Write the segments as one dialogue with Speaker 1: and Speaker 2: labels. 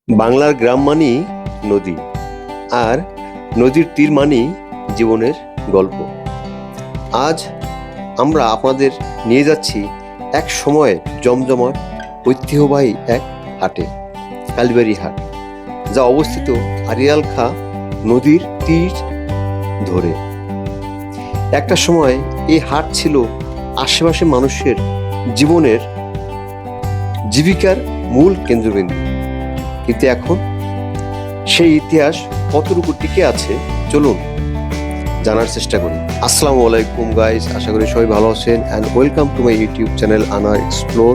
Speaker 1: বাংলার গ্রাম মানেই নদী, আর নদীর তীর মানেই জীবনের গল্প। আজ আমরা আপনাদের নিয়ে যাচ্ছি এক সময়ে জমজমাট ঐতিহ্যবাহী এক হাটে, কালীবাড়ি হাট, যা অবস্থিত আড়িয়াল খাঁ নদীর তীর ধরে। একটা সময় এই হাট ছিল আশেপাশে মানুষের জীবনের জীবিকার মূল কেন্দ্রবিন্দু। কিন্তু এখন সেই ইতিহাস কতটুকু টিকে আছে, চলুন জানার চেষ্টা করি। আসসালামু আলাইকুম গাইস, আশা করি সবাই ভালো আছেন and welcome to my YouTube channel আনার এক্সপ্লোর।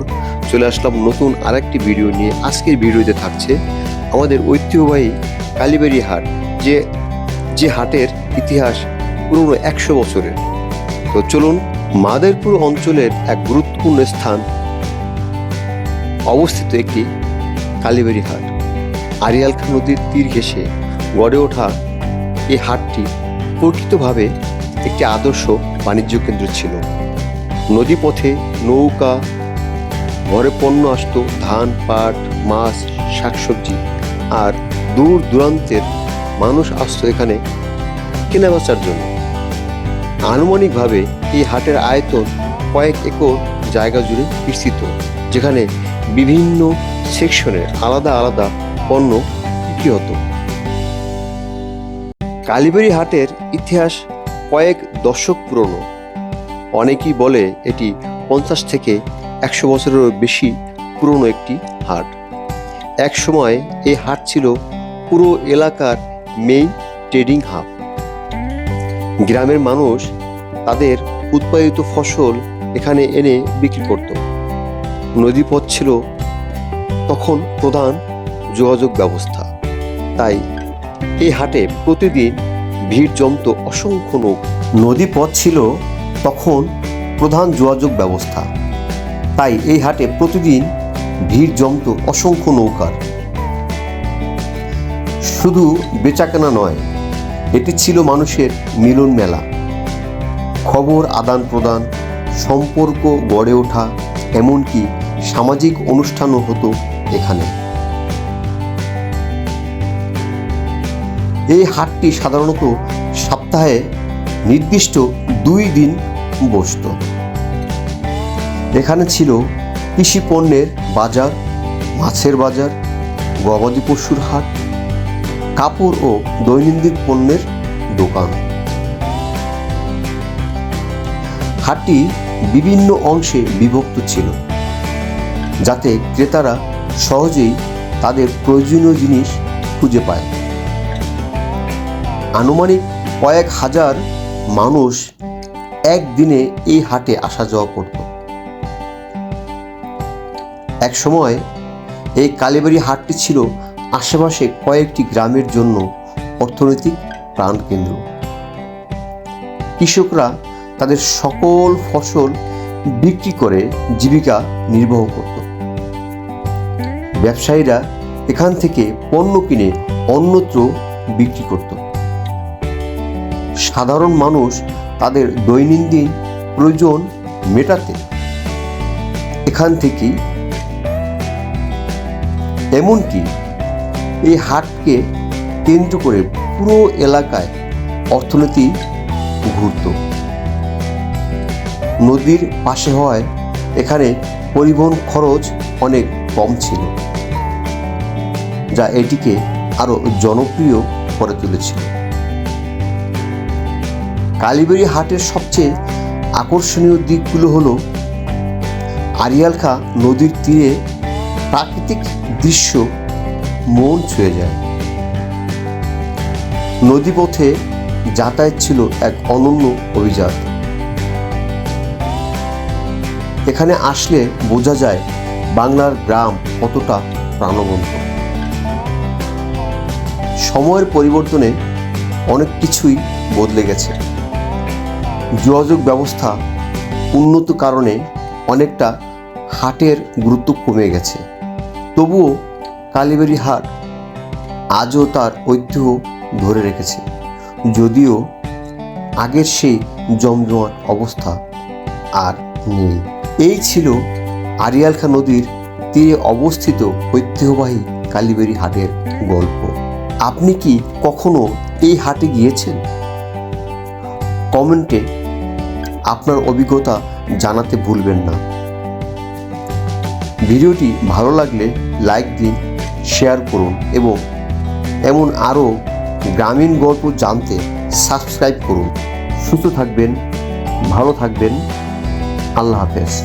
Speaker 1: চলে আসলাম নতুন আরেকটি ভিডিও নিয়ে। আজকের ভিডিওতে থাকছে আমাদের ঐতিহ্যবাহী কালীবাড়ি হাট, যে হাটের ইতিহাস পুরনো 100 বছরের। তো চলুন, মাদারীপুর অঞ্চলের এক গুরুত্বপূর্ণ স্থান অবস্থিত একটি কালীবাড়ি হাট। আড়িয়াল খাঁ নদীর তীর ঘেঁষে গড়ে ওঠা এই হাটটি প্রকৃতভাবে একটি আদর্শ বাণিজ্য কেন্দ্র ছিল। নদীপথে নৌকা ঘরে পণ্য আসতো, ধান, পাট, মাছ, শাকসবজি, আর দূর দূরান্তের মানুষ আসতো এখানে কেনাবেচার জন্য। আনুমানিকভাবে এই হাটের আয়তন কয়েক একর জায়গা জুড়ে বিস্তৃত, যেখানে বিভিন্ন সেকশনের আলাদা আলাদা পণ্য বিক্রি হতো। কালীবাড়ি হাটের ইতিহাস কয়েক দশক পুরনো। অনেকেই বলে এটি 50 থেকে 100 বছরেরও বেশি পুরনো একটি হাট। এক সময় এই হাট ছিল পুরো এলাকার মেইন ট্রেডিং হাব। গ্রামের মানুষ তাদের উৎপাদিত ফসল এখানে এনে বিক্রি করত। নদীপথ ছিল তখন প্রধান যোগাযোগ ব্যবস্থা, তাই এই হাটে প্রতিদিন ভিড় জমত অসংখ্য নৌকা। নদীপথ ছিল তখন প্রধান যোগাযোগ ব্যবস্থা, তাই এই হাটে প্রতিদিন ভিড় জমত অসংখ্য নৌকার। শুধু বেচাকেনা নয়, এটি ছিল মানুষের মিলন মেলা, খবর আদান প্রদান, সম্পর্ক গড়ে ওঠা, এমনকি সামাজিক অনুষ্ঠানও হতো এখানে। এই হাটটি সাধারণত সপ্তাহে নির্দিষ্ট 2 দিন বসত। এখানে ছিল কৃষি পণ্যের বাজার, মাছের বাজার, গবাদি পশুর হাট, কাপড় ও দৈনন্দিন পণ্যের দোকান। হাটটি বিভিন্ন অংশে বিভক্ত ছিল, যাতে ক্রেতারা সহজেই তাদের প্রয়োজনীয় জিনিস খুঁজে পায়। আনুমানিক কয়েক হাজার মানুষ একদিনে এই হাটে আসা যাওয়া করত। এক সময় এই কালীবাড়ি হাটটি ছিল আশেপাশে কয়েকটি গ্রামের জন্য অর্থনৈতিক প্রাণকেন্দ্র। কৃষকরা তাদের সকল ফসল বিক্রি করে জীবিকা নির্বাহ করত। ব্যবসায়ীরা এখান থেকে পণ্য কিনে অন্যত্র বিক্রি করত। সাধারণ মানুষ তাদের দৈনন্দিন প্রয়োজন মেটাতে এখান থেকেই, এমনকি এই হাটকে কেন্দ্র করে পুরো এলাকায় অর্থনীতি ঘুরত। নদীর পাশে হওয়ায় এখানে পরিবহন খরচ অনেক কম ছিল, যা এটিকে আরো জনপ্রিয় করে তুলেছিল। কালীবাড়ি হাটের সবচেয়ে আকর্ষণীয় দিকগুলো হলো আড়িয়াল খাঁ নদীর তীরে প্রাকৃতিক দৃশ্য মন ছুঁয়ে যায়। নদীপথে যাতায়াত ছিল এক অনন্য অভিযান। এখানে আসলে বোঝা যায় বাংলার গ্রাম কতটা প্রাণবন্ত। সময়ের পরিবর্তনে অনেক কিছুই বদলে গেছে। যোগাযোগ ব্যবস্থা উন্নত কারণে অনেকটা হাটের গুরুত্ব কমে গেছে। তবুও কালীবাড়ি হাট আজও তার ঐতিহ্য ধরে রেখেছে, যদিও আগের সেই জমজমাট অবস্থা আর নেই। এই ছিল আড়িয়াল খাঁ নদীর তীরে অবস্থিত ঐতিহ্যবাহী কালীবাড়ি হাটের গল্প। আপনি কি কখনো এই হাটে গিয়েছেন? কমেন্টে আপনার অভিজ্ঞতা জানাতে ভুলবেন না। ভিডিওটি ভালো লাগলে লাইক দিন, শেয়ার করুন এবং এমন আরও গ্রামীণ গল্প জানতে সাবস্ক্রাইব করুন। সুস্থ থাকবেন, ভালো থাকবেন। আল্লাহ হাফেজ।